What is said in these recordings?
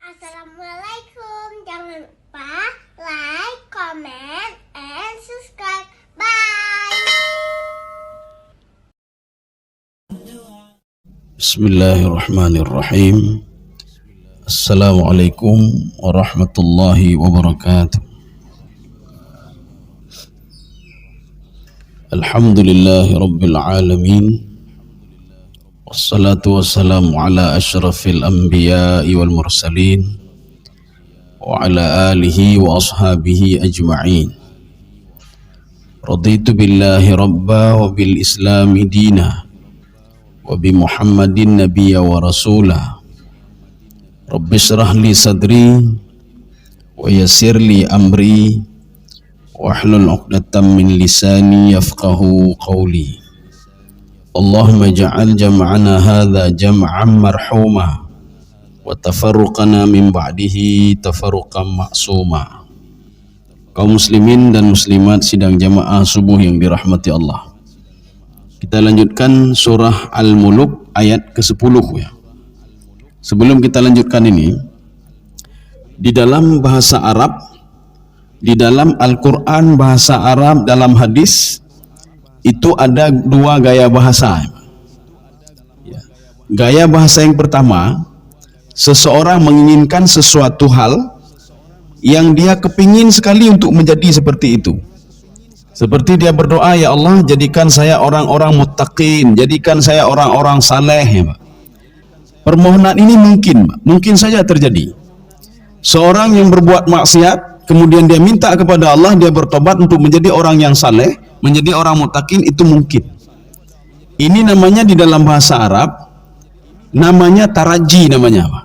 Assalamualaikum. Jangan lupa like, comment, and subscribe. Bye. Bismillahirrahmanirrahim. Assalamualaikum warahmatullahi wabarakatuh. Alhamdulillahi rabbil alamin. Wassalatu wassalamu ala asyrafil anbiya'i wal mursalin wa ala alihi wa ashabihi ajma'in. Raditu billahi rabba wa bil islami dina wa bi Muhammadin nabiyya wa rasulah. Rabbi shrah li sadri wa yassir li amri wahlul 'uqdatam min lisani yafqahu qawli. Allahumma ja'al jam'ana hadha jam'an marhuma wa tafarruqana min ba'dihi tafarruqan ma'suma. Kaum muslimin dan muslimat sidang jamaah subuh yang dirahmati Allah, kita lanjutkan surah Al-Muluk ayat ke-10 ya. Sebelum kita lanjutkan ini, di dalam bahasa Arab, di dalam Al-Quran bahasa Arab, dalam hadis itu ada dua gaya bahasa. Gaya bahasa yang pertama, seseorang menginginkan sesuatu hal yang dia kepingin sekali untuk menjadi seperti itu. Seperti dia berdoa, ya Allah jadikan saya orang-orang muttaqin, jadikan saya orang-orang saleh ya, Pak. Permohonan ini mungkin saja terjadi. Seorang yang berbuat maksiat, kemudian dia minta kepada Allah, dia bertobat untuk menjadi orang yang saleh, menjadi orang muttaqin, itu mungkin. Ini namanya di dalam bahasa Arab, namanya taraji namanya, Pak.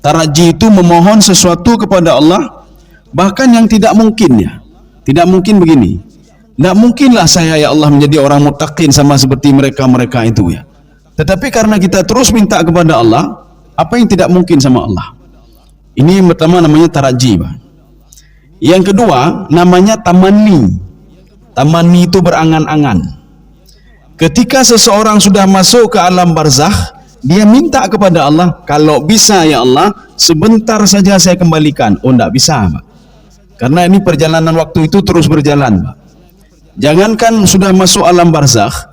Taraji itu memohon sesuatu kepada Allah, bahkan yang tidak mungkin ya. Tidak mungkin begini. Tidak mungkinlah saya ya Allah menjadi orang muttaqin sama seperti mereka-mereka itu ya. Tetapi karena kita terus minta kepada Allah, apa yang tidak mungkin sama Allah? Ini yang pertama namanya taraji, Pak. Yang kedua namanya tamanni. Tamanni itu berangan-angan. Ketika seseorang sudah masuk ke alam barzakh, dia minta kepada Allah, kalau bisa ya Allah, sebentar saja saya kembalikan. Oh, tidak bisa, Pak. Karena ini perjalanan waktu itu terus berjalan, Pak. Jangankan sudah masuk alam barzakh,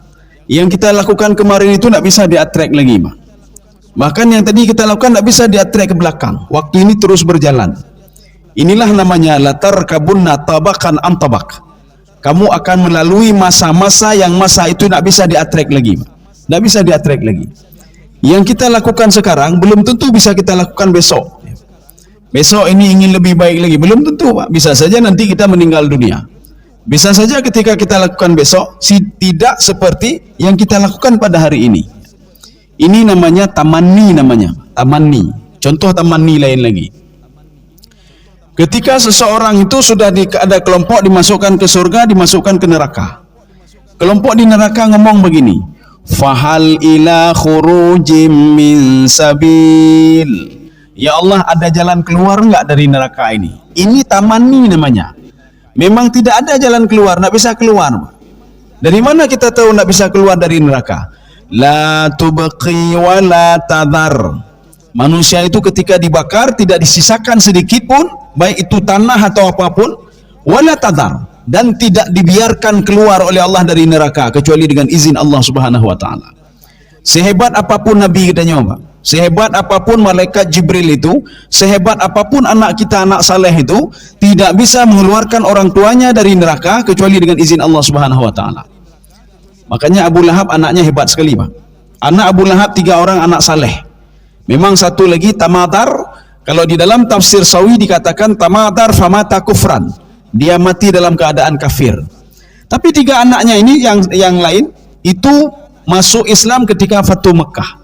yang kita lakukan kemarin itu tidak bisa di-attract lagi, Pak. Bahkan yang tadi kita lakukan tidak bisa di-attract ke belakang. Waktu ini terus berjalan. Inilah namanya latar kabunna tabakan am tabak. Kamu akan melalui masa-masa yang masa itu tidak bisa di-attract lagi, Pak. Tidak bisa di-attract lagi. Yang kita lakukan sekarang belum tentu bisa kita lakukan besok. Besok ini ingin lebih baik lagi, belum tentu, Pak. Bisa saja nanti kita meninggal dunia. Bisa saja ketika kita lakukan besok tidak seperti yang kita lakukan pada hari ini. Ini namanya tamanni namanya. Tamanni. Contoh tamanni lain lagi. Ketika seseorang itu sudah ada kelompok dimasukkan ke surga, dimasukkan ke neraka. Kelompok di neraka ngomong begini, fahal ila khurujim min sabil. Ya Allah, ada jalan keluar enggak dari neraka ini? Ini tamanni namanya. Memang tidak ada jalan keluar, tidak bisa keluar. Dari mana kita tahu tidak bisa keluar dari neraka? La tubqi wa la tadhar. Manusia itu ketika dibakar tidak disisakan sedikit pun, baik itu tanah atau apapun, wala tadhar, dan tidak dibiarkan keluar oleh Allah dari neraka kecuali dengan izin Allah Subhanahu wa taala. Sehebat apapun nabi kita nyoba, sehebat apapun malaikat Jibril itu, sehebat apapun anak kita, anak saleh itu, tidak bisa mengeluarkan orang tuanya dari neraka kecuali dengan izin Allah Subhanahu wa taala. Makanya Abu Lahab anaknya hebat sekali, Pak. Anak Abu Lahab 3 orang anak saleh. Memang satu lagi tamadar, kalau di dalam tafsir Sawi dikatakan tamadar famata kufran. Dia mati dalam keadaan kafir. Tapi 3 anaknya ini yang lain itu masuk Islam ketika Fatu Mekah.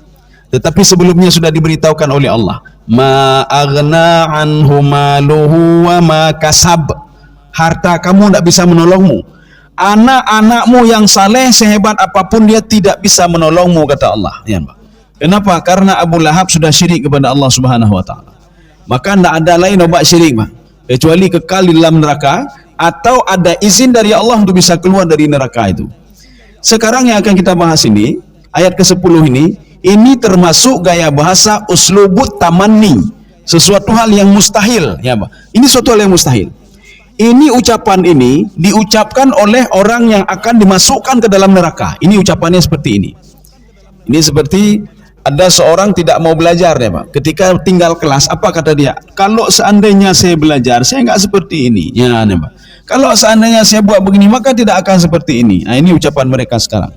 Tetapi sebelumnya sudah diberitahukan oleh Allah, ma aghna anhu maluhu wa ma kasab. Harta kamu tidak bisa menolongmu. Anak-anakmu yang saleh sehebat apapun dia tidak bisa menolongmu, kata Allah. Ya, Pak. Kenapa? Karena Abu Lahab sudah syirik kepada Allah Subhanahu wa taala. Maka tidak ada lain obat syirik, Pak, kecuali kekal di dalam neraka atau ada izin dari Allah untuk bisa keluar dari neraka itu. Sekarang yang akan kita bahas ini, ayat ke-10 ini termasuk gaya bahasa uslubut tamanni. sesuatu hal yang mustahil, ya Pak. Ini suatu hal yang mustahil. Ini ucapan ini diucapkan oleh orang yang akan dimasukkan ke dalam neraka. Ini ucapannya seperti ini. Ini seperti ada seorang tidak mau belajar ya Pak. Ketika tinggal kelas, apa kata dia? Kalau seandainya saya belajar, saya nggak seperti ini. Ya Pak. Kalau seandainya saya buat begini, maka tidak akan seperti ini. Nah, ini ucapan mereka sekarang.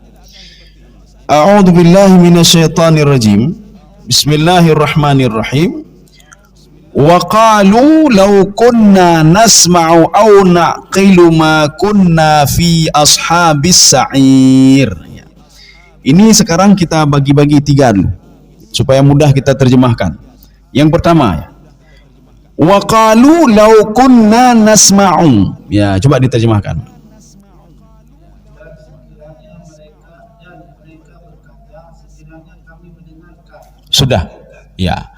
A'udzubillahi minasyaitonirrajim. Bismillahirrahmanirrahim. Wa qalu law kunna nasma'u aw naqilu ma kunna fi ashabis sa'ir. Ini sekarang kita bagi-bagi tiga dulu supaya mudah kita terjemahkan. Yang pertama, wa qalu law kunna nasma'u. Ya, coba diterjemahkan. Sudah. Ya.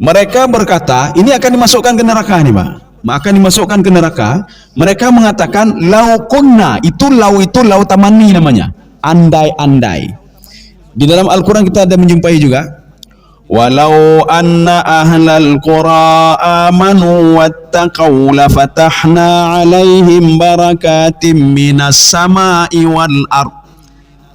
Mereka berkata, ini akan dimasukkan ke neraka nih Pak. Akan dimasukkan ke neraka. Mereka mengatakan lau kunna, itu lau tamani namanya. Andai-andai. Di dalam Al-Quran kita ada menjumpai juga. Walau anna ahlal qura amanu wattaqaw lafatahna alaihim barakatim minas sama'i wal ard.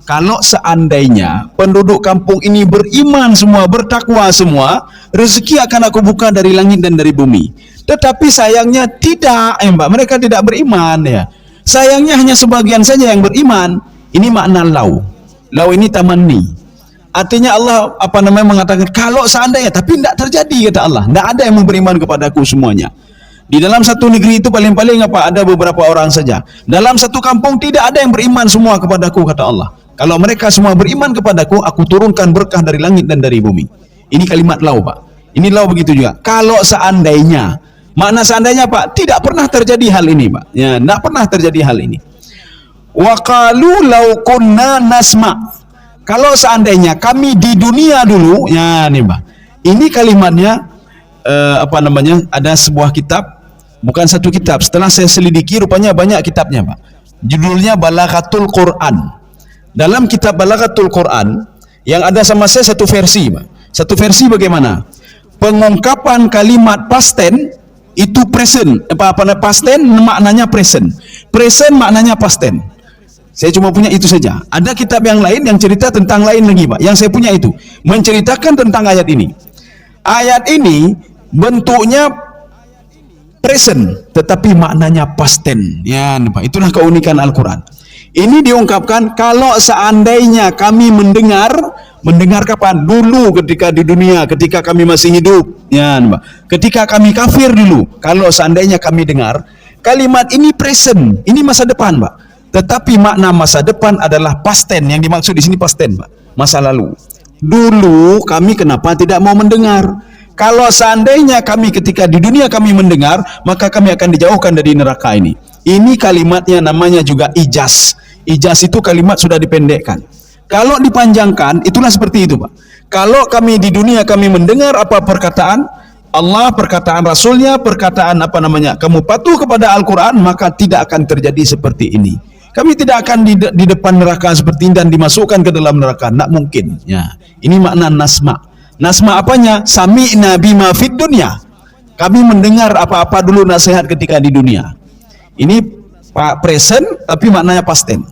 Kalau seandainya penduduk kampung ini beriman semua, bertakwa semua, rezeki akan aku buka dari langit dan dari bumi. Tetapi sayangnya tidak, Mbak. Mereka tidak beriman ya. Sayangnya hanya sebagian saja yang beriman. Ini makna lau. Lau ini tamanni. Artinya Allah mengatakan kalau seandainya, tapi tidak terjadi kata Allah. Tidak ada yang beriman kepadaku semuanya. Di dalam satu negeri itu paling-paling ada beberapa orang saja. Dalam satu kampung tidak ada yang beriman semua kepadaku kata Allah. Kalau mereka semua beriman kepadaku, aku turunkan berkah dari langit dan dari bumi. Ini kalimat lau Pak. Ini lau begitu juga. Kalau seandainya, makna seandainya Pak, tidak pernah terjadi hal ini Pak. Ya, tidak pernah terjadi hal ini. Wa qalu law kunna nasma. Kalau seandainya kami di dunia dulu, ya nih Pak. Ini kalimatnya ada sebuah kitab, bukan satu kitab. Setelah saya selidiki rupanya banyak kitabnya Pak. Judulnya Balaghatul Quran. Dalam kitab Balaghatul Quran yang ada sama saya satu versi, Pak. Satu versi bagaimana? Pengungkapan kalimat past tense itu present. Past tense maknanya present. Present maknanya past tense. Saya cuma punya itu saja. Ada kitab yang lain yang cerita tentang lain lagi, Pak. Yang saya punya itu menceritakan tentang ayat ini. Ayat ini bentuknya present tetapi maknanya past tense. Ya, Pak. Itulah keunikan Al-Qur'an. Ini diungkapkan kalau seandainya kami mendengar kapan? Dulu ketika di dunia, ketika kami masih hidup. Ya, Mbak. Ketika kami kafir dulu, kalau seandainya kami dengar, kalimat ini present, ini masa depan, Mbak. Tetapi makna masa depan adalah past tense. Yang dimaksud di sini past tense, Mbak. Masa lalu. Dulu kami kenapa tidak mau mendengar? Kalau seandainya kami ketika di dunia kami mendengar, maka kami akan dijauhkan dari neraka ini. Ini kalimatnya namanya juga ijaz. Ijaz itu kalimat sudah dipendekkan. Kalau dipanjangkan, itulah seperti itu, Pak. Kalau kami di dunia kami mendengar apa perkataan Allah, perkataan Rasulnya, perkataan kamu patuh kepada Al-Quran, maka tidak akan terjadi seperti ini. Kami tidak akan di depan neraka seperti ini dan dimasukkan ke dalam neraka. Tidak mungkin. Ya. Ini makna nasma. Nasma apanya? Sami'na bima fid dunya. Kami mendengar apa-apa dulu nasihat ketika di dunia. Ini present tapi maknanya past tense.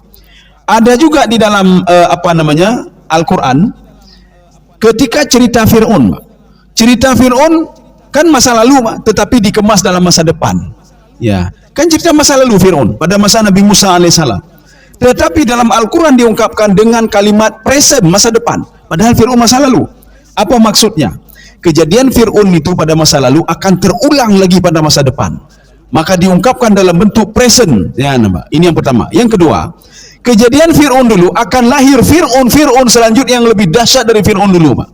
Ada juga di dalam Al-Quran ketika cerita Fir'aun. Cerita Fir'aun kan masa lalu, tetapi dikemas dalam masa depan. Ya, kan cerita masa lalu Fir'aun pada masa Nabi Musa alaihissalam. Tetapi dalam Al-Quran diungkapkan dengan kalimat present, masa depan. Padahal Fir'aun masa lalu. Apa maksudnya? Kejadian Fir'aun itu pada masa lalu akan terulang lagi pada masa depan. Maka diungkapkan dalam bentuk present. Ya, ini yang pertama. Yang kedua, kejadian Fir'aun dulu akan lahir Fir'aun selanjutnya yang lebih dahsyat dari Fir'aun dulu, Pak.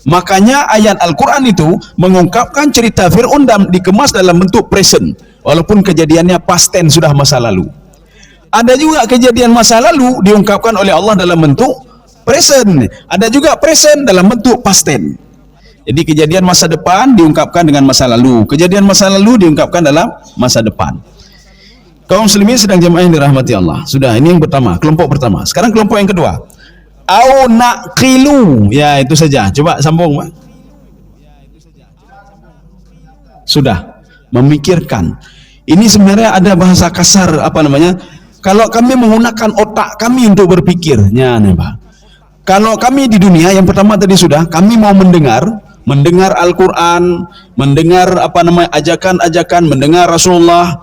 Makanya ayat Al-Quran itu mengungkapkan cerita Fir'aun dikemas dalam bentuk present. Walaupun kejadiannya past tense, sudah masa lalu. Ada juga kejadian masa lalu diungkapkan oleh Allah dalam bentuk present. Ada juga present dalam bentuk past tense. Jadi kejadian masa depan diungkapkan dengan masa lalu. Kejadian masa lalu diungkapkan dalam masa depan. Kaum muslimin sedang jamaah yang dirahmati Allah. Sudah, ini yang pertama, kelompok pertama. Sekarang kelompok yang kedua. Au naqilu. Ya, itu saja. Coba sambung, Pak. Sudah memikirkan. Ini sebenarnya ada bahasa kasar apa namanya? Kalau kami menggunakan otak kami untuk berpikirnya, nih Pak. Kalau kami di dunia, yang pertama tadi sudah, kami mau mendengar Al-Quran, mendengar apa namanya ajakan-ajakan, mendengar Rasulullah,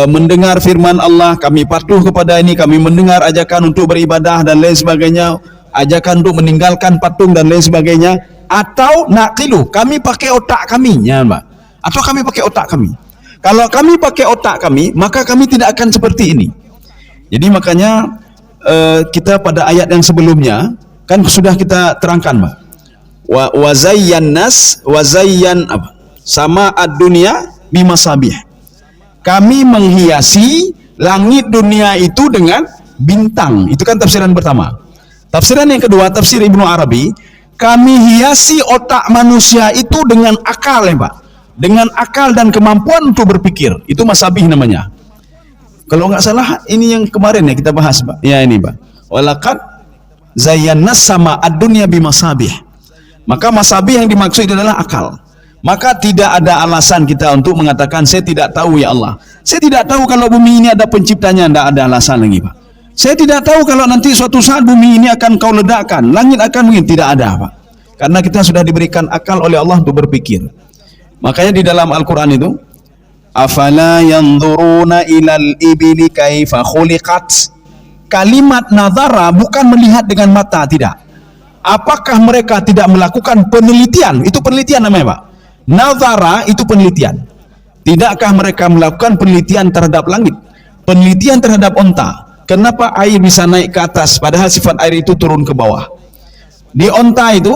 mendengar firman Allah, kami patuh kepada ini, kami mendengar ajakan untuk beribadah dan lain sebagainya, ajakan untuk meninggalkan patung dan lain sebagainya, atau naqilu, kami pakai otak kami, ya Mbak. Atau kami pakai otak kami. Kalau kami pakai otak kami, maka kami tidak akan seperti ini. Jadi makanya kita pada ayat yang sebelumnya kan sudah kita terangkan, Mbak. Wazayyan apa? Sama ad-dunya bimasabih. Kami menghiasi langit dunia itu dengan bintang. Itu kan tafsiran pertama. Tafsiran yang kedua, tafsir Ibnu Arabi, kami hiasi otak manusia itu dengan akal, ya Pak. Dengan akal dan kemampuan untuk berpikir. Itu masabih namanya. Kalau nggak salah, ini yang kemarin ya kita bahas, Pak. Ya ini, Pak. Walaqad zayyana sama ad-dunya bimasabih. Maka masabih yang dimaksud adalah akal. Maka tidak ada alasan kita untuk mengatakan saya tidak tahu ya Allah. Saya tidak tahu kalau bumi ini ada penciptanya, tidak ada alasan lagi, Pak. Saya tidak tahu kalau nanti suatu saat bumi ini akan kau ledakkan, langit akan mungkin, tidak ada, Pak. Karena kita sudah diberikan akal oleh Allah untuk berpikir. Makanya di dalam Al-Quran itu, afala yanzuruna ilal ibili kaifa khuliqat. Kalimat nazara bukan melihat dengan mata, tidak. Apakah mereka tidak melakukan penelitian? Itu penelitian namanya, Pak. Nazara itu penelitian. Tidakkah mereka melakukan penelitian terhadap langit? Penelitian terhadap onta. Kenapa air bisa naik ke atas padahal sifat air itu turun ke bawah? Di onta itu,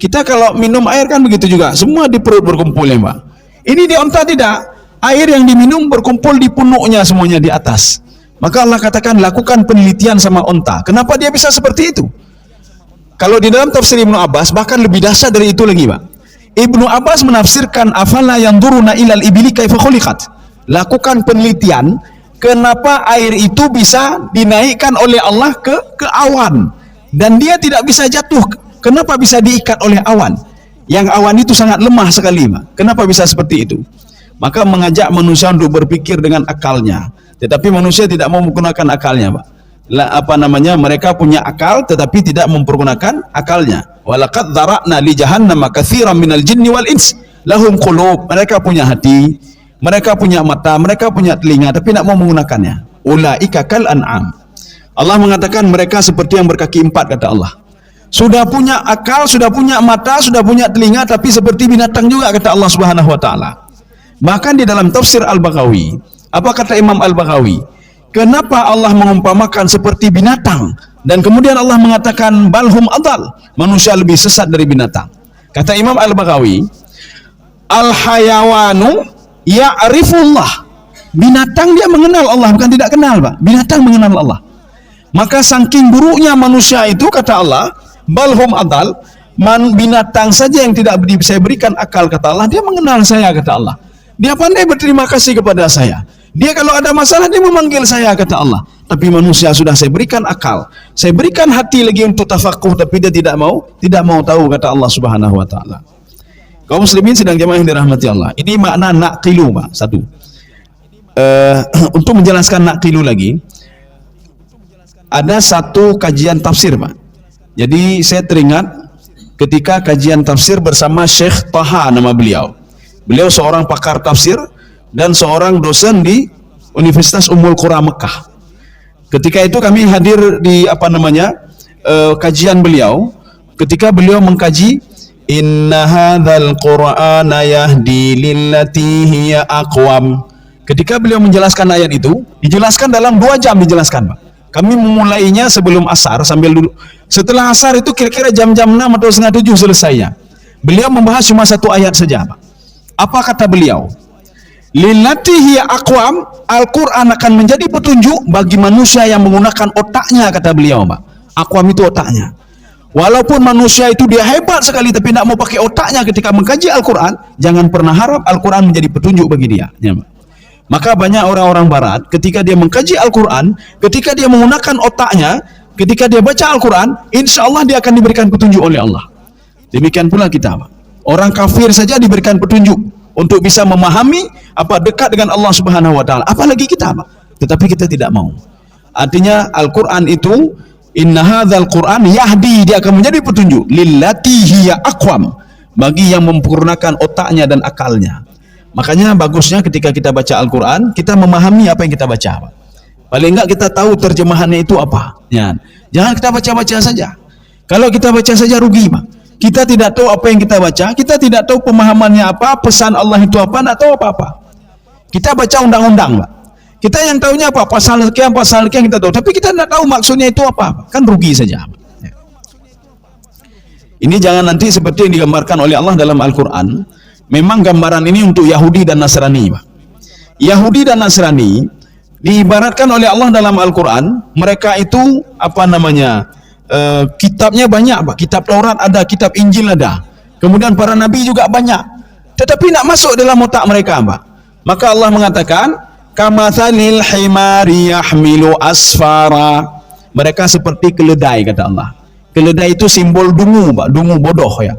kita kalau minum air kan begitu juga, semua di perut berkumpul, ya Pak. Ini di onta tidak. Air yang diminum berkumpul di punuknya semuanya di atas. Maka Allah katakan lakukan penelitian sama onta. Kenapa dia bisa seperti itu? Kalau di dalam tafsir Ibnu Abbas bahkan lebih dahsyat dari itu lagi, Pak. Ibnu Abbas menafsirkan afala yanzuruna ilal ibili kaifa khuliqat. Lakukan penelitian kenapa air itu bisa dinaikkan oleh Allah ke awan dan dia tidak bisa jatuh. Kenapa bisa diikat oleh awan? Yang awan itu sangat lemah sekali, Pak. Kenapa bisa seperti itu? Maka mengajak manusia untuk berpikir dengan akalnya. Tetapi manusia tidak mau menggunakan akalnya, Pak. Mereka punya akal tetapi tidak mempergunakan akalnya. Walaqad dzara'na li jahannama katsiran minal jinni wal ins lahum qulub. Mereka punya hati, mereka punya mata, mereka punya telinga tapi tidak mau menggunakannya. Ulaika kal an'am. Allah mengatakan mereka seperti yang berkaki empat, kata Allah. Sudah punya akal, sudah punya mata, sudah punya telinga tapi seperti binatang juga, kata Allah Subhanahu wa taala. Bahkan di dalam tafsir Al-Baghawi, apa kata Imam Al-Baghawi? Kenapa Allah mengumpamakan seperti binatang dan kemudian Allah mengatakan balhum adal, manusia lebih sesat dari binatang? Kata Imam Al-Baghawi, al-hayawanu ya'rifullah. Binatang dia mengenal Allah, bukan tidak kenal, Pak. Binatang mengenal Allah. Maka saking buruknya manusia itu, kata Allah, balhum adal, binatang saja yang tidak saya berikan akal, kata Allah, dia mengenal saya, kata Allah. Dia pandai berterima kasih kepada saya. Dia kalau ada masalah dia memanggil saya, kata Allah. Tapi manusia sudah saya berikan akal, saya berikan hati lagi untuk tafakuh, tapi dia tidak mau tahu, kata Allah Subhanahu wa taala. Kaum muslimin sedang jamaah yang dirahmati Allah. Ini makna naqilu, Pak. Satu. Untuk menjelaskan naqilu lagi, ada satu kajian tafsir, Pak. Jadi saya teringat ketika kajian tafsir bersama Syekh Taha, nama beliau. Beliau seorang pakar tafsir dan seorang dosen di Universitas Ummul Qura Mekah. Ketika itu kami hadir di kajian beliau, ketika beliau mengkaji inna hadzal qur'ana yahdi lillati hiya aqwam. Ketika beliau menjelaskan ayat itu, dijelaskan dalam 2 jam dijelaskan, Pak. Kami memulainya sebelum asar, sambil dulu. Setelah asar itu kira-kira jam-jam 6 atau setengah 7 selesainya. Beliau membahas cuma 1 ayat saja, Pak. Apa kata beliau? Lillati hiya aqwam, Al-Quran akan menjadi petunjuk bagi manusia yang menggunakan otaknya, kata beliau, Pak. Aqwam itu otaknya. Walaupun manusia itu dia hebat sekali tapi tidak mau pakai otaknya ketika mengkaji Al-Quran, jangan pernah harap Al-Quran menjadi petunjuk bagi dia, ya, Pak. Maka banyak orang-orang barat ketika dia mengkaji Al-Quran, ketika dia menggunakan otaknya, ketika dia baca Al-Quran, insya Allah dia akan diberikan petunjuk oleh Allah. Demikian pula kita, Pak. Orang kafir saja diberikan petunjuk untuk bisa memahami dekat dengan Allah Subhanahu wa taala. Apalagi kita, Pak. Tetapi kita tidak mau. Artinya Al-Qur'an itu inna hadzal Qur'an yahdi, dia akan menjadi petunjuk lillati hiya aqwam, bagi yang memempurnakan otaknya dan akalnya. Makanya bagusnya ketika kita baca Al-Qur'an, kita memahami apa yang kita baca, Pak. Paling enggak kita tahu terjemahannya itu apa. Ya. Jangan kita baca-baca saja. Kalau kita baca saja rugi, Pak. Kita tidak tahu apa yang kita baca, kita tidak tahu pemahamannya apa, pesan Allah itu apa, tidak tahu apa-apa. Kita baca undang-undang, Pak. Kita yang tahunya apa, pasal sekian kita tahu, tapi kita tidak tahu maksudnya itu apa, kan rugi saja. Ini jangan nanti seperti yang digambarkan oleh Allah dalam Al-Quran. Memang gambaran ini untuk Yahudi dan Nasrani, Pak. Yahudi dan Nasrani diibaratkan oleh Allah dalam Al-Quran, mereka itu kitabnya banyak, Pak. Kitab Taurat ada, kitab Injil ada, kemudian para nabi juga banyak, tetapi tidak masuk dalam otak mereka, Pak. Maka Allah mengatakan kamathalil himari yahmilu asfara, mereka seperti keledai, kata Allah. Keledai itu simbol dungu, Pak, dungu bodoh ya.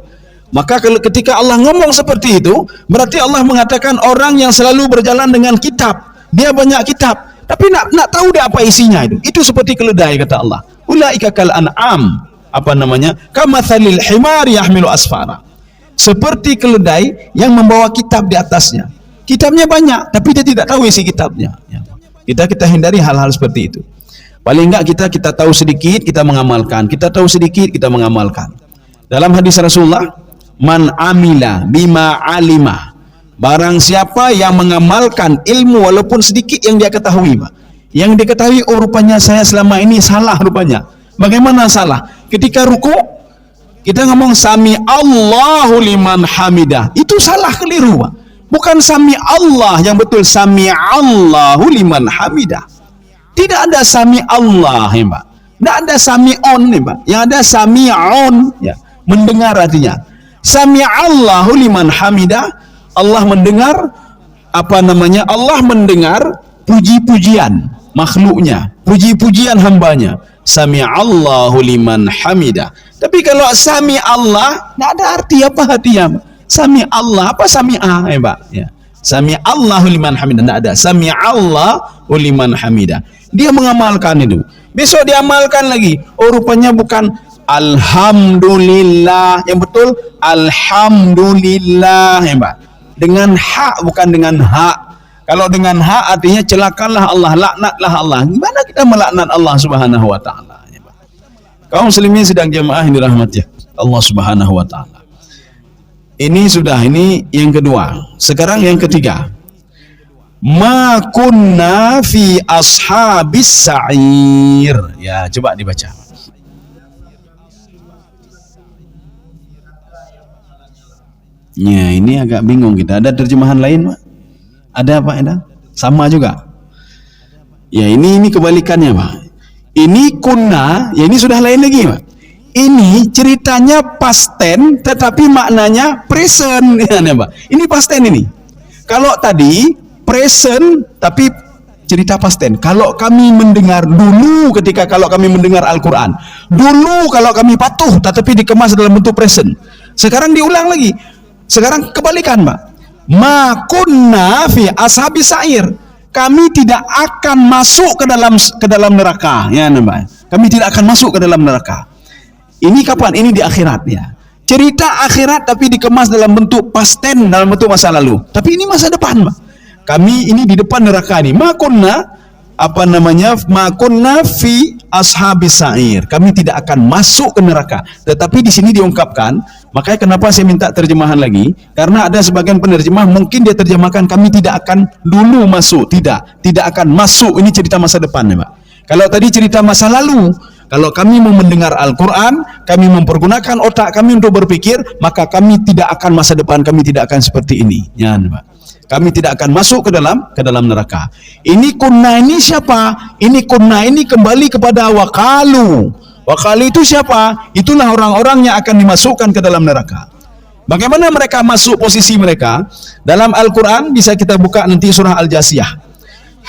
Maka ketika Allah ngomong seperti itu, berarti Allah mengatakan orang yang selalu berjalan dengan kitab, dia banyak kitab, tapi nak tahu dia apa isinya itu seperti keledai, kata Allah. Ulaika kal an'am, kamathalil himari yahmilu asfara, seperti keledai yang membawa kitab di atasnya. Kitabnya banyak, tapi dia tidak tahu isi kitabnya. Kita hindari hal-hal seperti itu. Paling enggak kita tahu sedikit, kita mengamalkan. Kita tahu sedikit, kita mengamalkan. Dalam hadis Rasulullah, man amila bima alima, barang siapa yang mengamalkan ilmu walaupun sedikit yang dia ketahui, Pak. Yang diketahui, oh rupanya saya selama ini salah rupanya. Bagaimana salah? Ketika ruku, kita ngomong sami Allahu liman hamidah. Itu salah, keliru, Pak. Bukan sami Allah yang betul, sami Allahu liman hamidah. Tidak ada sami Allah, ya, Pak. Tidak ada sami on, ya, Pak. Yang ada sami on, ya, mendengar artinya. Sami Allahu liman hamidah, Allah mendengar Allah mendengar puji-pujian makhluknya, puji-pujian hambanya. Sami Allahu liman hamidah. Tapi kalau sami Allah, tidak ada arti apa artinya, Pak. Sami Allah, apa sami'ah, Pak? Ya. Sami Allahu liman hamidah, tidak ada. Sami Allahu liman hamidah. Dia mengamalkan itu. Besok dia amalkan lagi. Oh rupanya bukan alhamdulillah, yang betul alhamdulillah, ya, Pak. Dengan hak, bukan dengan hak. Kalau dengan hak artinya celakalah Allah, laknatlah Allah. Gimana kita melaknat Allah Subhanahu wa taala, ya, Pak? Kaum muslimin sidang jamaah yang dirahmati Allah Subhanahu wa taala. Ini yang kedua. Sekarang yang ketiga. Ma kunna fi ashabis sa'ir. Ya, coba dibaca. Ya, ini agak bingung kita. Ada terjemahan lain, Pak? Ada, Pak? Ada? Sama juga. Ya, ini kebalikannya, Pak. Ini kunna, ya ini sudah lain lagi, Pak. Ini ceritanya past tense tetapi maknanya present, ya, Pak. Ini past tense ini. Kalau tadi present tapi cerita past tense. Kalau kami mendengar dulu, kalau kami mendengar Al-Qur'an, dulu kalau kami patuh tetapi dikemas dalam bentuk present. Sekarang diulang lagi. Sekarang kebalikan, Pak. Ma kunna fi ashabis sa'ir. Kami tidak akan masuk ke dalam neraka, ya, Pak. Kami tidak akan masuk ke dalam neraka. Ini kapan? Ini di akhirat, ya. Cerita akhirat tapi dikemas dalam bentuk past tense, dalam bentuk masa lalu. Tapi ini masa depan, Pak. Kami ini di depan neraka ini. Ma kunna fi ashabis sa'ir. Kami tidak akan masuk ke neraka. Tetapi di sini diungkapkan, makanya kenapa saya minta terjemahan lagi? Karena ada sebagian penerjemah mungkin dia terjemahkan kami tidak akan dulu masuk. Tidak akan masuk. Ini cerita masa depan, ya, Pak. Kalau tadi cerita masa lalu, kalau kami mau mendengar Al-Quran, kami mempergunakan otak kami untuk berpikir, maka kami tidak akan masa depan, kami tidak akan seperti ini. Ya, Pak. Kami tidak akan masuk ke dalam neraka. Ini kunna ini siapa? Ini kunna ini kembali kepada wakalu. Wakalu itu siapa? Itulah orang-orang yang akan dimasukkan ke dalam neraka. Bagaimana mereka masuk posisi mereka? Dalam Al-Quran bisa kita buka nanti surah Al-Jasiyah.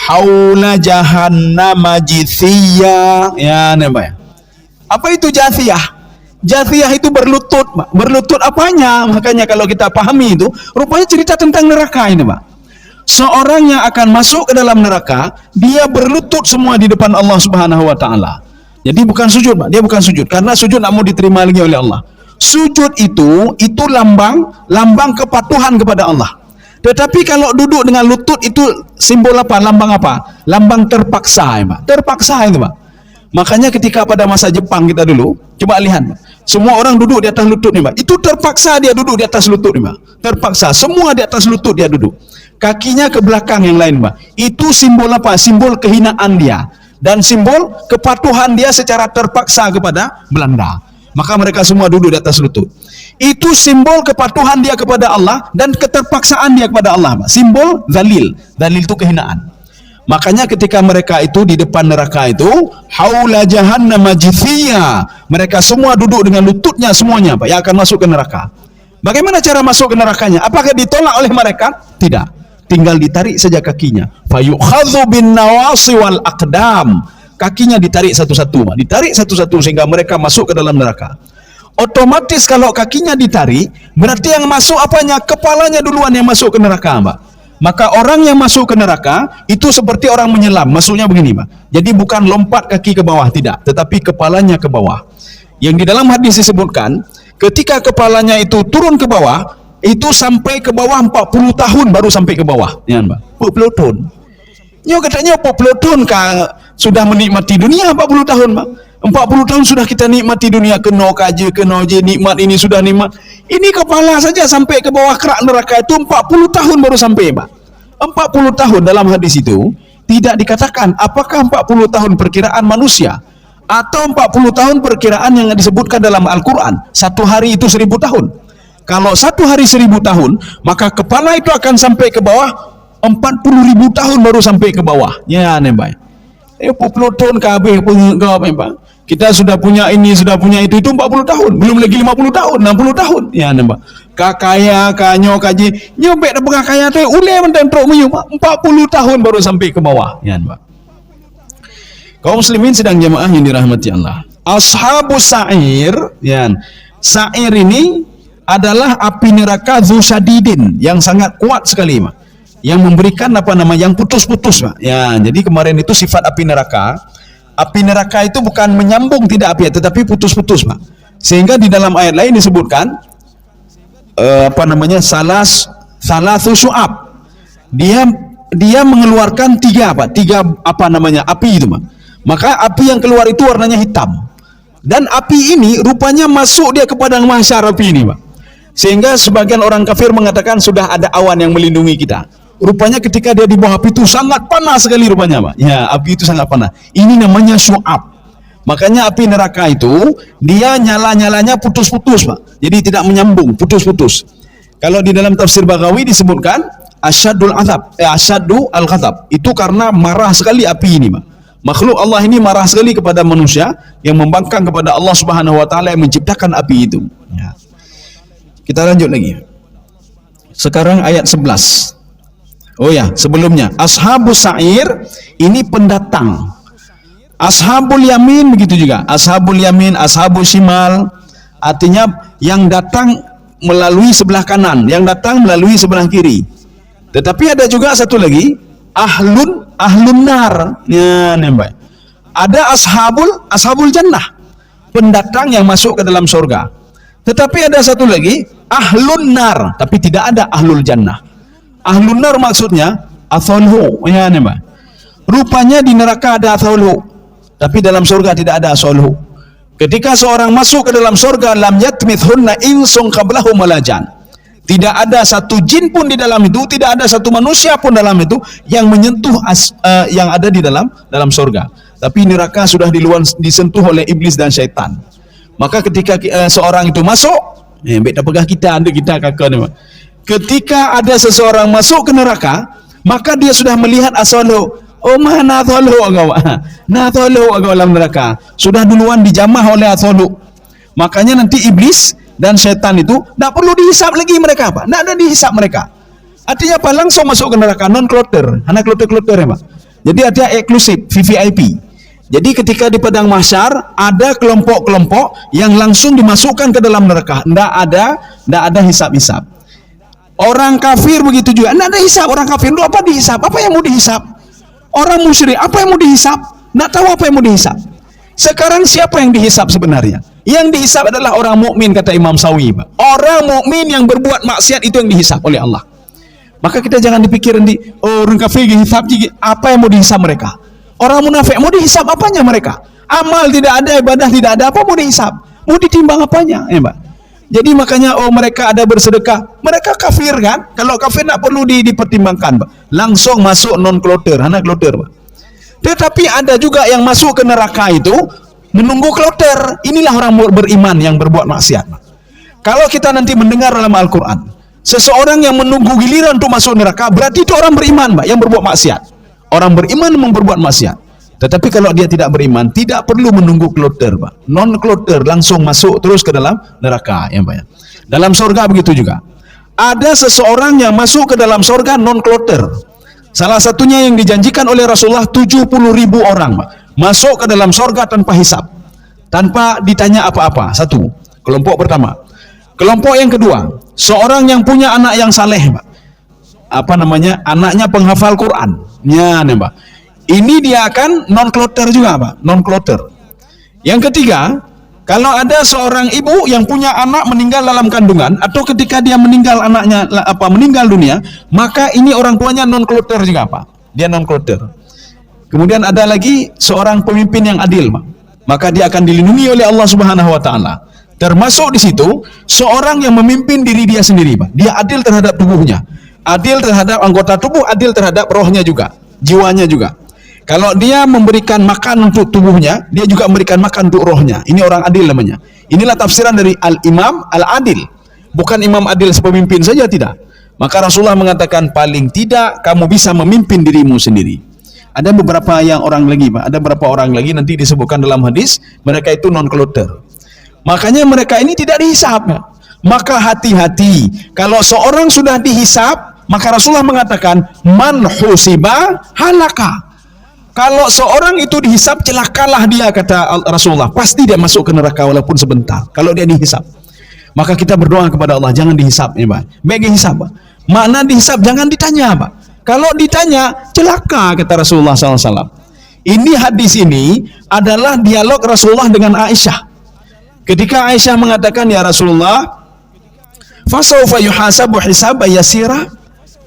Haula jahannam jithiyya, ya, namanya. Apa itu jathiyah? Jathiyah itu berlutut, Pak. Berlutut apanya? Makanya kalau kita pahami itu, rupanya cerita tentang neraka ini, Pak. Seorang yang akan masuk ke dalam neraka, dia berlutut semua di depan Allah Subhanahu wa taala. Jadi bukan sujud, Pak. Dia bukan sujud karena sujud tak mau diterima lagi oleh Allah. Sujud itu lambang kepatuhan kepada Allah. Tetapi kalau duduk dengan lutut itu simbol apa? Lambang apa? Lambang terpaksa, ya, Pak. Terpaksa itu, Pak. Makanya ketika pada masa Jepang kita dulu, coba lihat, Pak. Semua orang duduk di atas lutut nih, Pak. Itu terpaksa dia duduk di atas lutut nih, Pak. Terpaksa, semua di atas lutut dia duduk. Kakinya ke belakang yang lain, Pak. Itu simbol apa? Simbol kehinaan dia dan simbol kepatuhan dia secara terpaksa kepada Belanda. Maka mereka semua duduk di atas lutut. Itu simbol kepatuhan dia kepada Allah dan keterpaksaan dia kepada Allah, Pak. Simbol zalil. Zalil itu kehinaan. Makanya ketika mereka itu di depan neraka itu, haula jahannam jithiya. Mereka semua duduk dengan lututnya semuanya, Pak, yang akan masuk ke neraka. Bagaimana cara masuk ke nerakanya? Apakah ditolak oleh mereka? Tidak. Tinggal ditarik saja kakinya. Fayukhadhu bin nawasi wal aqdam. Kakinya ditarik satu-satu, Pak. Ditarik satu-satu sehingga mereka masuk ke dalam neraka. Otomatis kalau kakinya ditarik, berarti yang masuk apanya? Kepalanya duluan yang masuk ke neraka, Pak. Maka orang yang masuk ke neraka itu seperti orang menyelam. Masuknya begini, Pak. Jadi bukan lompat kaki ke bawah, tidak, tetapi kepalanya ke bawah. Yang di dalam hadis disebutkan, ketika kepalanya itu turun ke bawah, itu sampai ke bawah 40 tahun baru sampai ke bawah. Ya, Pak. 40 tahun. Nyo katanya 40 tahun sudah menikmati dunia 40 tahun, Pak. 40 tahun sudah kita nikmati dunia, kena kaje, nikmat ini sudah nikmat. Ini kepala saja sampai ke bawah kerak neraka itu 40 tahun baru sampai, Pak. 40 tahun dalam hadis itu tidak dikatakan apakah 40 tahun perkiraan manusia atau 40 tahun perkiraan yang disebutkan dalam Al-Quran. Satu hari itu 1000 tahun. Kalau satu hari 1000 tahun, maka kepala itu akan sampai ke bawah 40.000 tahun baru sampai ke bawah. Ya, nembak. 40 tahun kabeh pun kau Pak. Kita sudah punya ini, sudah punya itu 40 tahun. Belum lagi 50 tahun, 60 tahun. Ya, nembak. Kakaya, kanyo, kaji. Nyobek dah pegah kaya tu, ule menten truk meyu, 40 tahun baru sampai ke bawah. Ya, nembak. Kaum muslimin sedang jamaah yang dirahmati Allah. Ashabus sa'ir, ya. Sa'ir ini adalah api neraka Dzusadidin yang sangat kuat sekali, Pak. Yang memberikan yang putus-putus, Pak. Ya, jadi kemarin itu sifat api neraka. Api neraka itu bukan menyambung tidak api, tetapi putus-putus, Pak. Sehingga di dalam ayat lain disebutkan salasu syu'ab. Dia mengeluarkan tiga api itu, Pak. Maka api yang keluar itu warnanya hitam. Dan api ini rupanya masuk dia ke padang mahsyar api ini, Pak. Sehingga sebagian orang kafir mengatakan sudah ada awan yang melindungi kita. Rupanya ketika dia di bawah api itu sangat panas sekali rupanya, Pak. Ya, api itu sangat panas. Ini namanya syu'ab. Makanya api neraka itu dia nyala-nyalanya putus-putus, Pak. Jadi tidak menyambung, putus-putus. Kalau di dalam tafsir Baghawi disebutkan asyadul azab, asyadu al-ghadab. Itu karena marah sekali api ini, Pak. Makhluk Allah ini marah sekali kepada manusia yang membangkang kepada Allah Subhanahu wa taala yang menciptakan api itu. Ya. Kita lanjut lagi. Sekarang ayat 11. Oh ya, sebelumnya ashabus sa'ir ini pendatang. Ashabul yamin begitu juga. Ashabul yamin, ashabul shimal artinya yang datang melalui sebelah kanan, yang datang melalui sebelah kiri. Tetapi ada juga satu lagi, ahlun nar. Ya, nembak. Ada ashabul jannah, pendatang yang masuk ke dalam surga. Tetapi ada satu lagi, ahlun nar, tapi tidak ada ahlul jannah. Ahlun nar maksudnya atholhu. Ya, nembak. Rupanya di neraka ada atholhu, tapi dalam surga tidak ada atholhu. Ketika seorang masuk ke dalam surga, lam yatmithunna insun qablahum walajan. Tidak ada satu jin pun di dalam itu, tidak ada satu manusia pun dalam itu yang menyentuh yang ada di dalam surga. Tapi neraka sudah disentuh oleh iblis dan syaitan. Maka ketika seorang itu masuk, tak pegah kita, ada kita kakak ni. Ketika ada seseorang masuk ke neraka, maka dia sudah melihat asolu. Oh, mana asolu agak? Nah, asolu agak dalam neraka. Sudah duluan dijamah oleh asolu. Makanya nanti iblis dan syaitan itu tak perlu dihisap lagi mereka, Pak. Tak ada dihisap mereka. Artinya apa? Langsung masuk ke neraka, non kloter, anak kloter ya, Pak. Jadi artinya eksklusif, VVIP. Jadi ketika di padang mahsyar ada kelompok-kelompok yang langsung dimasukkan ke dalam neraka. Tidak ada hisab-hisab. Orang kafir begitu juga. Tidak ada hisab orang kafir. Itu apa dihisab? Apa yang mau dihisab? Orang musyrik, apa yang mau dihisab? Tidak tahu apa yang mau dihisab. Sekarang siapa yang dihisab sebenarnya? Yang dihisab adalah orang mukmin, kata Imam Sawi. Orang mukmin yang berbuat maksiat itu yang dihisab oleh Allah. Maka kita jangan dipikirin orang kafir dihisab, apa yang mau dihisab mereka? Orang munafik mau dihisab apanya mereka? Amal tidak ada, ibadah tidak ada, apa mau dihisab? Mau ditimbang apanya? Ya, Mbak. Jadi makanya mereka ada bersedekah. Mereka kafir kan? Kalau kafir tak perlu dipertimbangkan, Mbak. Langsung masuk non-kloter, anak kloter, Mbak. Tetapi ada juga yang masuk ke neraka itu menunggu kloter. Inilah orang beriman yang berbuat maksiat, Mbak. Kalau kita nanti mendengar dalam Al-Quran, seseorang yang menunggu giliran untuk masuk neraka, berarti itu orang beriman, Mbak, yang berbuat maksiat. Orang beriman memang berbuat maksiat. Tetapi kalau dia tidak beriman, tidak perlu menunggu kloter, Pak. Non-kloter langsung masuk terus ke dalam neraka, ya, Pak. Dalam surga begitu juga. Ada seseorang yang masuk ke dalam surga non-kloter. Salah satunya yang dijanjikan oleh Rasulullah 70.000 orang, Pak, masuk ke dalam surga tanpa hisab, tanpa ditanya apa-apa. Satu, kelompok pertama. Kelompok yang kedua, seorang yang punya anak yang saleh, Pak. Anaknya penghafal Quran. Ya, nih, Pak. Ini dia akan non-kloter juga, Pak. Non-kloter. Yang ketiga, kalau ada seorang ibu yang punya anak meninggal dalam kandungan, atau ketika dia meninggal anaknya meninggal dunia, maka ini orang tuanya non-kloter juga, Pak. Dia non-kloter. Kemudian ada lagi seorang pemimpin yang adil, Pak. Maka dia akan dilindungi oleh Allah Subhanahu wa taala. Termasuk di situ seorang yang memimpin diri dia sendiri, Pak. Dia adil terhadap tubuhnya, adil terhadap anggota tubuh, adil terhadap rohnya juga, jiwanya juga. Kalau dia memberikan makan untuk tubuhnya, dia juga memberikan makan untuk rohnya. Ini orang adil namanya. Inilah tafsiran dari Al-Imam Al-Adil. Bukan imam adil sepemimpin saja, tidak. Maka Rasulullah mengatakan, paling tidak kamu bisa memimpin dirimu sendiri. Ada beberapa yang orang lagi, Pak. Ada beberapa orang lagi nanti disebutkan dalam hadis, mereka itu non-kloter. Makanya mereka ini tidak dihisab. Maka hati-hati. Kalau seorang sudah dihisab, maka Rasulullah mengatakan, man husiba halaka. Kalau seorang itu dihisab, celakalah dia, kata Rasulullah. Pasti dia masuk ke neraka walaupun sebentar. Kalau dia dihisab. Maka kita berdoa kepada Allah, jangan dihisab, ya, Pak. Baik dihisab, Pak. Makna dihisab, jangan ditanya, Pak. Kalau ditanya, celaka, kata Rasulullah SAW. Ini hadis ini adalah dialog Rasulullah dengan Aisyah. Ketika Aisyah mengatakan, ya Rasulullah, fasawfa yuhasabu hisab yasira.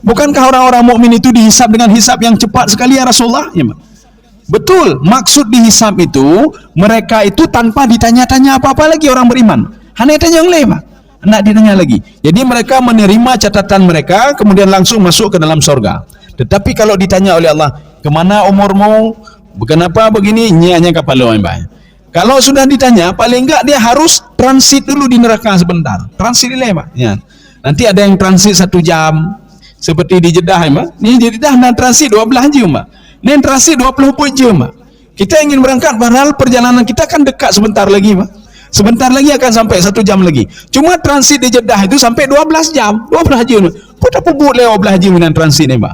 Bukankah orang-orang mukmin itu dihisab dengan hisab yang cepat sekali, ya Rasulullah? Ya, Pak. Betul, maksud dihisab itu mereka itu tanpa ditanya-tanya apa-apa lagi orang beriman. Hanya tanya yang lain, Pak. Tidak ditanya lagi. Jadi mereka menerima catatan mereka, kemudian langsung masuk ke dalam surga. Tetapi kalau ditanya oleh Allah, kemana umurmu? Kenapa begini? Nyianya kepala, Pak. Kalau sudah ditanya, paling enggak dia harus transit dulu di neraka sebentar. Transit dulu, Pak. Ya. Nanti ada yang transit 1 jam, seperti di Jeddah, Pak. Ini di Jeddah dan transit 12 jam, Pak. Ini transit 20 jam, Pak. Kita ingin berangkat, padahal perjalanan kita kan dekat sebentar lagi, Pak. Sebentar lagi akan sampai 1 jam lagi. Cuma transit di Jeddah itu sampai 12 jam. 12 jam. Putar pubuk 12 jam dengan transit ini, Pak.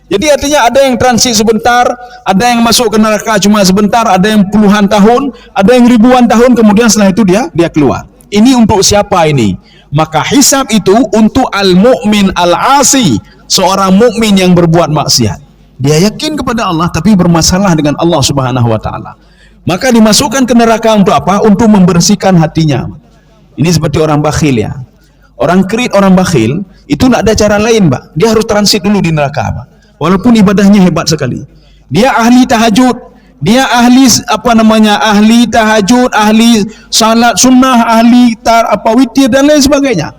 Jadi artinya ada yang transit sebentar, ada yang masuk ke neraka cuma sebentar, ada yang puluhan tahun, ada yang ribuan tahun, kemudian setelah itu dia keluar. Ini untuk siapa ini? Maka hisab itu untuk al-mu'min al-asi, seorang mukmin yang berbuat maksiat. Dia yakin kepada Allah tapi bermasalah dengan Allah Subhanahu wa taala. Maka dimasukkan ke neraka untuk apa? Untuk membersihkan hatinya. Ini seperti orang bakhil, ya. Orang kredit, orang bakhil itu tidak ada cara lain, Pak. Dia harus transit dulu di neraka, Pak. Walaupun ibadahnya hebat sekali. Dia ahli tahajud, dia ahli ahli tahajud, ahli salat sunnah, ahli witir dan lain sebagainya.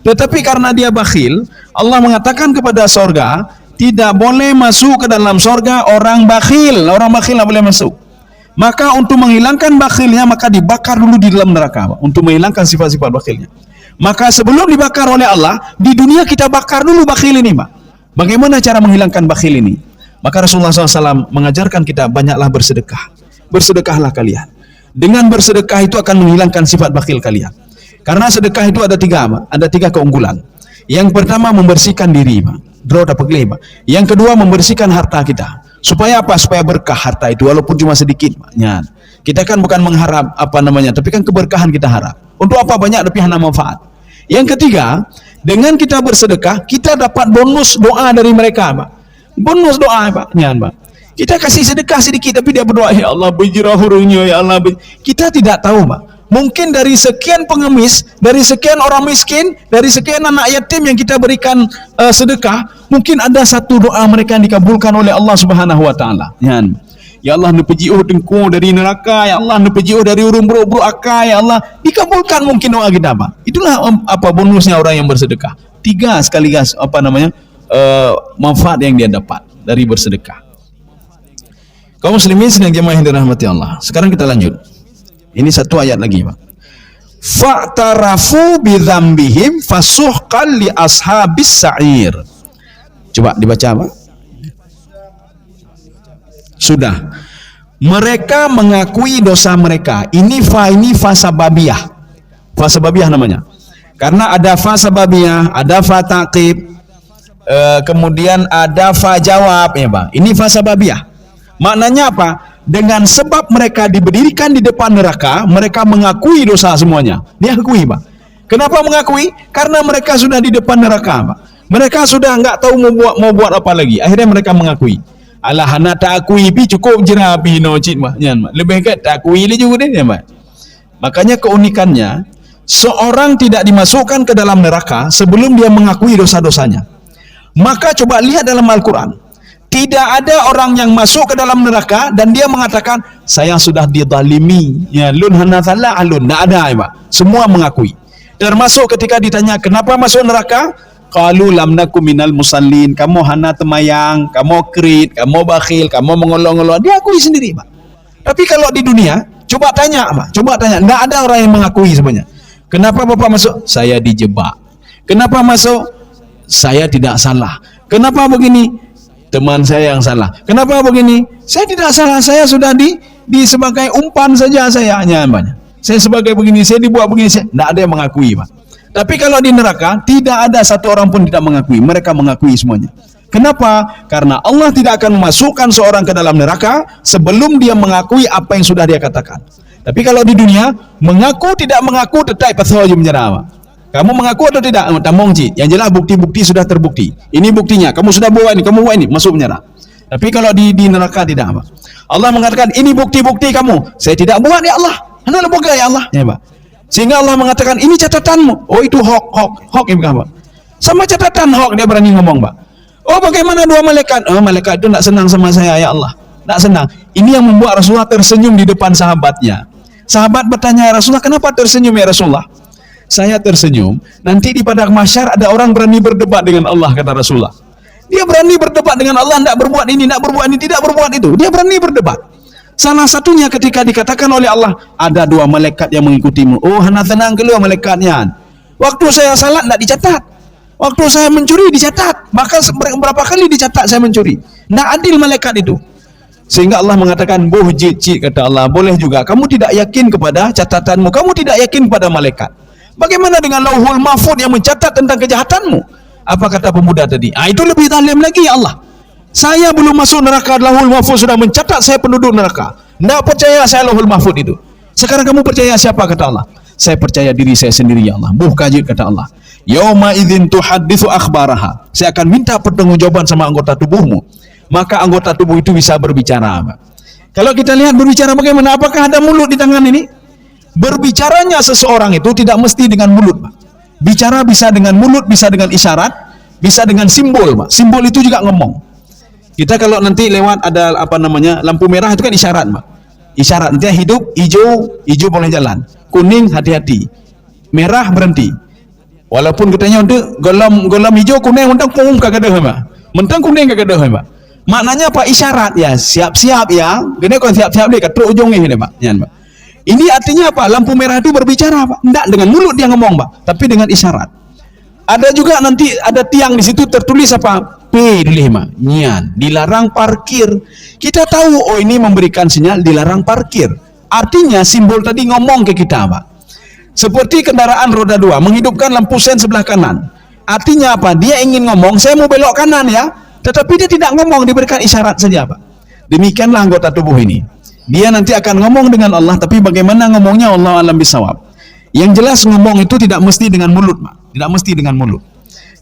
Tetapi karena dia bakhil, Allah mengatakan kepada sorga, tidak boleh masuk ke dalam sorga orang bakhil. Orang bakhil tidak boleh masuk. Maka untuk menghilangkan bakhilnya, maka dibakar dulu di dalam neraka, Pak, untuk menghilangkan sifat-sifat bakhilnya. Maka sebelum dibakar oleh Allah, di dunia kita bakar dulu bakhil ini, Pak. Bagaimana cara menghilangkan bakhil ini? Maka Rasulullah SAW mengajarkan kita, banyaklah bersedekah. Bersedekahlah kalian. Dengan bersedekah itu akan menghilangkan sifat bakhil kalian. Karena sedekah itu ada 3, Pak. Ada 3 keunggulan. Yang pertama, membersihkan diri, Pak. Draw dapat Pak. Yang kedua, membersihkan harta kita. Supaya apa? Supaya berkah harta itu walaupun cuma sedikit. Ya. Kita kan bukan mengharap apa namanya, tapi kan keberkahan kita harap. Untuk apa banyak tapi hanya manfaat. Yang ketiga, dengan kita bersedekah, kita dapat bonus doa dari mereka, Pak. Bonus doa, Pak. Ya, Pak. Kita kasih sedekah sedikit tapi dia berdoa, ya Allah bejirah hurungnya, ya Allah. Kita tidak tahu, Pak. Mungkin dari sekian pengemis, dari sekian orang miskin, dari sekian anak yatim yang kita berikan sedekah, mungkin ada satu doa mereka yang dikabulkan oleh Allah Subhanahu wa taala. Ya Allah, nepejiuh dengku dari neraka, ya Allah nepejiuh dari urung bro akai, ya Allah, dikabulkan mungkin doa kita, Pak. Itulah apa bonusnya orang yang bersedekah. 3 sekaligus manfaat yang dia dapat dari bersedekah. Kaum muslimin sedang jemaah yang dirahmati Allah. Sekarang kita lanjut. Ini satu ayat lagi, Pak. Fa'tarafu bidzambihim fasuhqan li ashabis sa'ir. Coba dibaca, Pak. Sudah. Mereka mengakui dosa mereka. Ini fa sababiyah. Fa sababiyah namanya. Karena ada fa sababiyah, ada fa taqib, kemudian ada fa jawab, ya, Pak. Ini fa sababiyah. Maknanya apa? Dengan sebab mereka diberdirikan di depan neraka, mereka mengakui dosa semuanya. Dia akui, Pak. Kenapa mengakui? Karena mereka sudah di depan neraka, Pak. Mereka sudah enggak tahu mau buat apa lagi. Akhirnya mereka mengakui. Alah, anak tak akui pi cukup jerah pi no cit, Pak. Lebih baik tak akui le juga deh, Pak. Makanya keunikannya, seorang tidak dimasukkan ke dalam neraka sebelum dia mengakui dosa-dosanya. Maka coba lihat dalam Al-Qur'an. Tidak ada orang yang masuk ke dalam neraka dan dia mengatakan saya sudah dizalimi. Ya, lun hanathala alun. Tidak ada, ya, Pak. Semua mengakui. Termasuk ketika ditanya kenapa masuk neraka? Qalu lam nakum minal musallin. Kamu hana temayang, kamu krit, kamu bakhil, kamu mengolong-olong. Dia akui sendiri, Pak. Tapi kalau di dunia, coba tanya, Pak. Coba tanya. Tidak ada orang yang mengakui sebenarnya. Kenapa Bapak masuk? Saya dijebak. Kenapa masuk? Saya tidak salah. Kenapa begini? Teman saya yang salah. Kenapa begini? Saya tidak salah. Saya sudah di sebagai umpan saja saya hanya banyak. Saya sebagai begini, saya dibuat begini. Tidak ada yang mengakui, Pak. Tapi kalau di neraka tidak ada satu orang pun tidak mengakui. Mereka mengakui semuanya. Kenapa? Karena Allah tidak akan memasukkan seorang ke dalam neraka sebelum dia mengakui apa yang sudah dia katakan. Tapi kalau di dunia mengaku tidak mengaku tetap pasal menyerah, Pak. Kamu mengaku atau tidak? Tamong cik. Yang jelas bukti-bukti sudah terbukti. Ini buktinya. Kamu sudah bawa ini, kamu bawa ini, masuk penjara. Tapi kalau di neraka tidak, Pak. Allah mengatakan ini bukti-bukti kamu. Saya tidak buat, ya Allah. Anda lembaga, ya Allah. Ya, Pak. Sehingga Allah mengatakan ini catatanmu. Oh, itu hok ya, Pak. Sama catatan hok dia berani ngomong, Pak. Oh, bagaimana 2 malaikat? Oh, malaikat itu tidak senang sama saya, ya Allah. Tidak senang. Ini yang membuat Rasulullah tersenyum di depan sahabatnya. Sahabat bertanya, ya Rasulullah, kenapa tersenyum, ya Rasulullah? Saya tersenyum, nanti di padang mahsyar ada orang berani berdebat dengan Allah, kata Rasulullah. Dia berani berdebat dengan Allah, tidak berbuat ini, tidak berbuat ini, tidak berbuat itu. Dia berani berdebat. Salah satunya ketika dikatakan oleh Allah, ada 2 malaikat yang mengikutimu. Oh, hana tenang keluar malaikatnya. Waktu saya salat tidak dicatat. Waktu saya mencuri dicatat. Bahkan berapa kali dicatat saya mencuri. Tidak adil malaikat itu. Sehingga Allah mengatakan, boh jit, kata Allah, boleh juga. Kamu tidak yakin kepada catatanmu. Kamu tidak yakin kepada malaikat. Bagaimana dengan lauhul mahfud yang mencatat tentang kejahatanmu? Apa kata pemuda tadi? Itu lebih zalim lagi, ya Allah. Saya belum masuk neraka, lauhul mahfud sudah mencatat saya penduduk neraka. Tidak percaya saya lauhul mahfud itu. Sekarang kamu percaya siapa, kata Allah? Saya percaya diri saya sendiri, ya Allah. Buh kajit, kata Allah. Yauma idzin tuhadditsu akhbaraha. Saya akan minta pertanggungjawaban sama anggota tubuhmu. Maka anggota tubuh itu bisa berbicara, Pak. Kalau kita lihat berbicara bagaimana? Apakah ada mulut di tangan ini? Berbicaranya seseorang itu tidak mesti dengan mulut, Pak. Bicara bisa dengan mulut, bisa dengan isyarat, bisa dengan simbol, Pak. Simbol itu juga ngomong. Kita kalau nanti lewat ada apa namanya lampu merah itu kan isyarat, Pak. Isyarat nanti hidup, hijau boleh jalan, kuning hati-hati, merah berhenti. Walaupun katanya untuk golam hijau kuning mentang kuning kagak ada, Pak. Mentang kuning kagak ada, Pak. Maknanya apa? Isyarat ya, siap-siap ya. Gini kon siap-siap deh ketuk ujungnya ini, Pak. Ya, Pak. Ini artinya apa? Lampu merah itu berbicara, Pak. Tidak dengan mulut dia ngomong, Pak, tapi dengan isyarat. Ada juga nanti ada tiang di situ tertulis apa? P5, nyan, dilarang parkir. Kita tahu, oh ini memberikan sinyal dilarang parkir. Artinya simbol tadi ngomong ke kita, Pak. Seperti kendaraan roda 2 menghidupkan lampu sen sebelah kanan. Artinya apa? Dia ingin ngomong, saya mau belok kanan ya. Tetapi dia tidak ngomong, diberikan isyarat saja, Pak. Demikianlah anggota tubuh ini. Dia nanti akan ngomong dengan Allah, tapi bagaimana ngomongnya Allah alam bisawab. Yang jelas ngomong itu tidak mesti dengan mulut, Pak. Tidak mesti dengan mulut.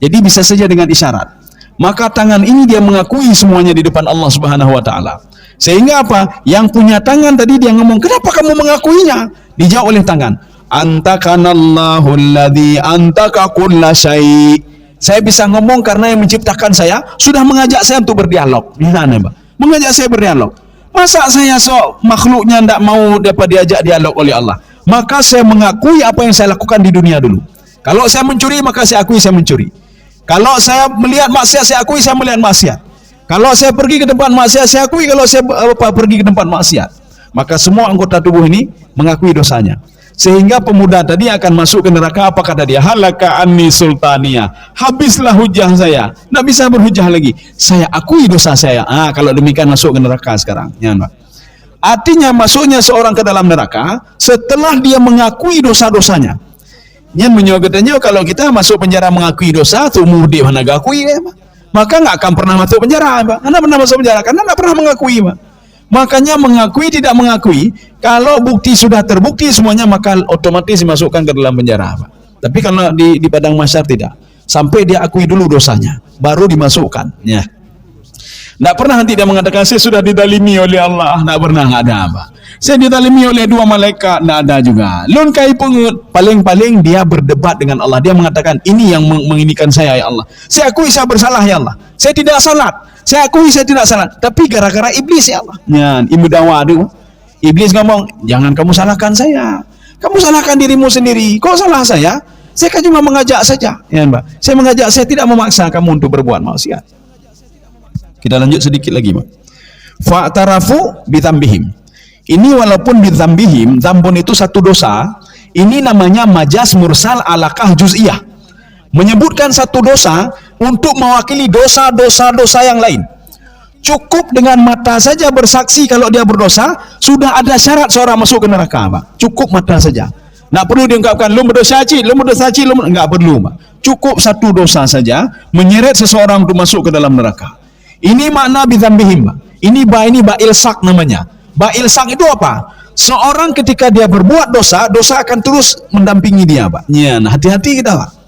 Jadi bisa saja dengan isyarat. Maka tangan ini dia mengakui semuanya di depan Allah Subhanahu wa taala. Sehingga apa? Yang punya tangan tadi dia ngomong, "Kenapa kamu mengakuinya?" Dijawab oleh tangan, "Antakanallahu alladzi antaka kulla syai'." Saya bisa ngomong karena yang menciptakan saya sudah mengajak saya untuk berdialog. Di sana, Pak. Mengajak saya berdialog. Masa saya makhluknya tidak mau dapat diajak dialog oleh Allah? Maka saya mengakui apa yang saya lakukan di dunia dulu. Kalau saya mencuri, maka saya akui saya mencuri. Kalau saya melihat maksiat, saya akui saya melihat maksiat. Kalau saya pergi ke tempat maksiat, saya akui kalau saya pergi ke tempat maksiat. Maka semua anggota tubuh ini mengakui dosanya. Sehingga pemuda tadi akan masuk ke neraka. Apa kata dia? Halaka anni sultania. Habislah hujah saya. Tidak bisa berhujah lagi. Saya akui dosa saya. Kalau demikian masuk ke neraka sekarang. Ya, Pak. Artinya masuknya seorang ke dalam neraka setelah dia mengakui dosa-dosanya. Yang menyebutnya kalau kita masuk penjara mengakui dosa, seumur dia mana akui, ya, Pak. Maka nggak akan pernah masuk penjara, Pak. Anda pernah masuk penjara karena nggak pernah mengakui, Pak. Makanya mengakui tidak mengakui, kalau bukti sudah terbukti semuanya maka otomatis dimasukkan ke dalam penjara, Pak. Tapi kalau di padang mahsyar tidak. Sampai dia akui dulu dosanya, baru dimasukkan. Ya. Tidak pernah nanti dia mengatakan saya sudah didalimi oleh Allah. Tidak pernah, nggak ada, Pak. Saya didalimi oleh dua malaikat, tidak ada juga. Lun kai pengut, paling-paling dia berdebat dengan Allah. Dia mengatakan ini yang menginikan saya, ya Allah. Saya akui saya bersalah, ya Allah. Saya tidak salat. Saya akui saya tidak salah, tapi gara-gara iblis, ya Allah. Ya, imudawadu. Iblis ngomong, jangan kamu salahkan saya. Kamu salahkan dirimu sendiri. Kok salah saya? Saya kan cuma mengajak saja, ya, Mbak. Saya mengajak, saya tidak memaksa kamu untuk berbuat maksiat. Kita lanjut sedikit lagi, Mbak. Fa'tarafu bitambihim. Ini walaupun bitambihim, zambun itu satu dosa. Ini namanya majas mursal alakah juz'iyah. Menyebutkan satu dosa untuk mewakili dosa-dosa yang lain. Cukup dengan mata saja bersaksi kalau dia berdosa, sudah ada syarat seorang masuk ke neraka, Pak. Cukup mata saja. Tak perlu diungkapkan, lu berdosa cik, enggak perlu, Pak. Cukup satu dosa saja menyeret seseorang untuk masuk ke dalam neraka. Ini makna bizambihim, Pak. Ini ba'ilsak namanya. Ba'ilsak itu apa? Seorang ketika dia berbuat dosa, dosa akan terus mendampingi dia, Pak. Ya, nah hati-hati kita, Pak.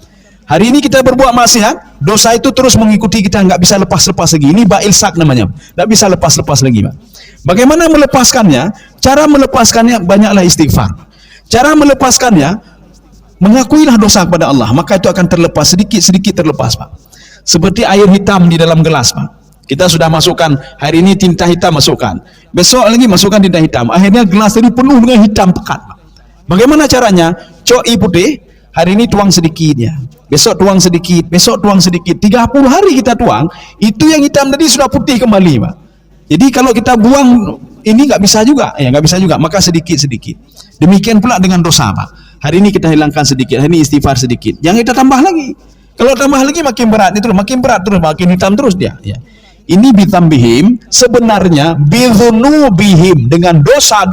Hari ini kita berbuat maksiat, dosa itu terus mengikuti kita, nggak bisa lepas-lepas lagi. Ini ba'ilsak namanya, nggak bisa lepas-lepas lagi, Pak. Bagaimana melepaskannya? Cara melepaskannya banyaklah istighfar. Cara melepaskannya, mengakuilah dosa kepada Allah, maka itu akan terlepas sedikit-sedikit terlepas, Pak. Seperti air hitam di dalam gelas, Pak. Kita sudah masukkan hari ini tinta hitam masukkan, besok lagi masukkan tinta hitam. Akhirnya gelas ini penuh dengan hitam pekat, Pak. Bagaimana caranya? Coi putih. Hari ini tuang sedikitnya, besok tuang sedikit, besok tuang sedikit. 30 hari kita tuang, itu yang hitam tadi sudah putih kembali, Pak. Jadi kalau kita buang ini nggak bisa juga, ya nggak bisa juga. Maka sedikit-sedikit. Demikian pula dengan dosa, Pak. Hari ini kita hilangkan sedikit, hari ini istighfar sedikit. Jangan kita tambah lagi. Kalau tambah lagi makin berat itu, makin berat terus, makin hitam terus dia. Ya. Ini bitambihim sebenarnya bidhunubihim dengan dosa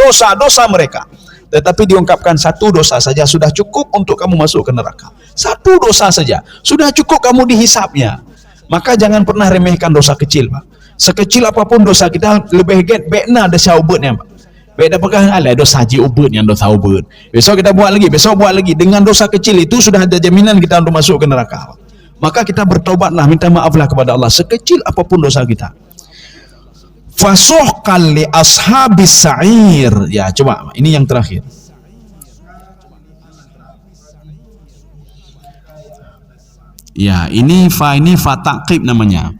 mereka. Tetapi diungkapkan satu dosa saja sudah cukup untuk kamu masuk ke neraka. Satu dosa saja sudah cukup kamu dihisapnya. Maka jangan pernah remehkan dosa kecil, Pak. Sekecil apapun dosa kita lebih bekna ada saubutnya, Pak. Beda pegang ala dosa haji ubud yang dosa ubud. Besok kita buat lagi, besok buat lagi. Dengan dosa kecil itu sudah ada jaminan kita untuk masuk ke neraka, Pak. Maka kita bertobatlah, minta maaflah kepada Allah sekecil apapun dosa kita. Fasuhqan li ashabis sa'ir. Ya, coba ini yang terakhir. Ya, ini fa taqib namanya.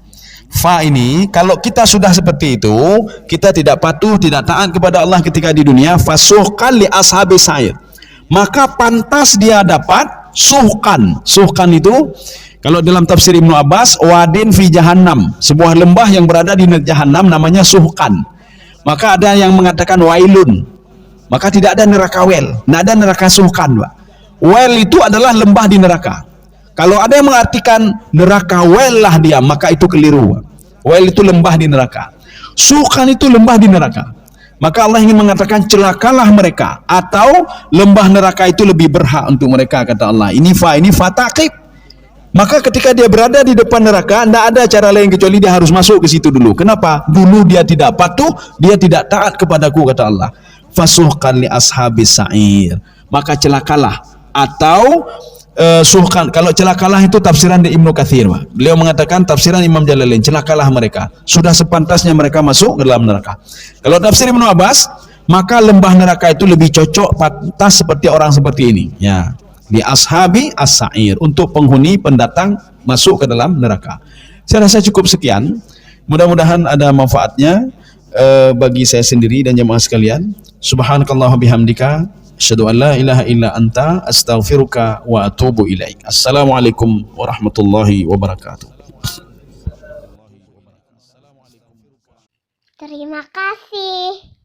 Fa ini kalau kita sudah seperti itu, kita tidak patuh, tidak taat kepada Allah ketika di dunia, fasuhqan li ashabis sa'ir. Maka pantas dia dapat suhqan. Suhqan itu kalau dalam tafsir Ibnu Abbas, wadin fi jahannam, sebuah lembah yang berada di jahannam namanya suhqan. Maka ada yang mengatakan wailun. Maka tidak ada neraka wel, tidak ada neraka suhqan, Pak. Wel itu adalah lembah di neraka. Kalau ada yang mengartikan neraka wel lah dia, maka itu keliru. Wel itu lembah di neraka. Suhqan itu lembah di neraka. Maka Allah ingin mengatakan celakalah mereka, atau lembah neraka itu lebih berhak untuk mereka, kata Allah. Ini fa taqib. Maka ketika dia berada di depan neraka, tidak ada cara lain kecuali dia harus masuk ke situ dulu. Kenapa? Dulu dia tidak patuh, dia tidak taat kepadaku, kata Allah. Fasuhkan li ashabis sa'ir. Maka celakalah. Atau suhkan. Kalau celakalah itu tafsiran di Ibnu Katsir. Beliau mengatakan tafsiran Imam Jalalain, celakalah mereka. Sudah sepantasnya mereka masuk ke dalam neraka. Kalau tafsir Ibnu Abbas, maka lembah neraka itu lebih cocok pantas seperti orang seperti ini. Ya. Di ashabi as-sa'ir, untuk penghuni pendatang masuk ke dalam neraka. Saya rasa cukup sekian. Mudah-mudahan ada manfaatnya bagi saya sendiri dan jemaah sekalian. Subhanakallah bihamdika, asyhadu an la ilaha illa anta, astaghfiruka wa atubu ilaik. Assalamualaikum warahmatullahi wabarakatuh. Terima kasih.